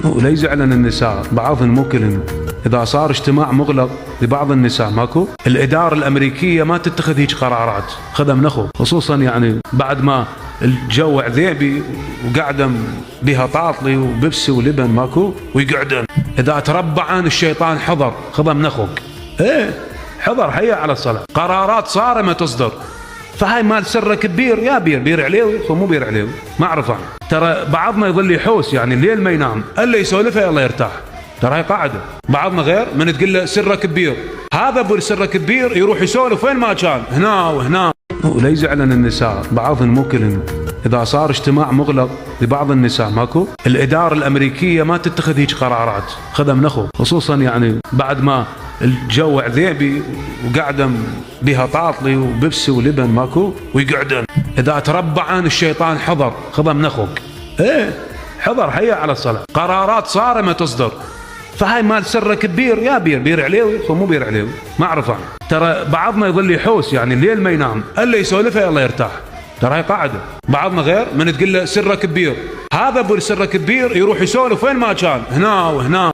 ولا يزعلن النساء بعضهن مو كلهن. اذا صار اجتماع مغلق لبعض النساء ماكو، الاداره الامريكيه ما تتخذ هيك قرارات، خذها من اخو، خصوصا يعني بعد ما الجو عذيبي وقاعده بها طاطلي وبيبسي ولبن ماكو ويقعدن. اذا تربعن الشيطان حضر، خذها من اخوك. ايه حضر، حي على الصلاه، قرارات صارمه تصدر. فهاي مال سره كبير، يا بير عليوي خو مو بير عليوي، ما اعرف انا. ترى بعضنا يظل يحوس يعني الليل ما ينام الا يسولفها الله يرتاح، ترى هاي قاعده. بعضنا غير من تقول له سره كبير، هذا ابو سره كبير يروح يسولف وين ما كان، هنا وهنا. ولا يزعلن النساء بعضهن مو كلهن. اذا صار اجتماع مغلق لبعض النساء ماكو، الاداره الامريكيه ما تتخذ هيك قرارات، خذها من اخو، خصوصا يعني بعد ما الجو عذيبي وقاعده بها طاطلي وبيبسي ولبن ماكو ويقعدن. اذا تربعن الشيطان حضر، خذها من اخوك. ايه حضر، حي على الصلاه، قرارات صارمه تصدر. فهاي مال سره كبير، يا بير عليوي خو مو بير عليوي، ما اعرف انا. ترى بعضنا يظل يحوس يعني الليل ما ينام الا يسولفها الله يرتاح، ترى هاي قاعده. بعضنا غير من تقول له سره كبير، هذا ابو سره كبير يروح يسولف وين ما كان، هنا وهنا.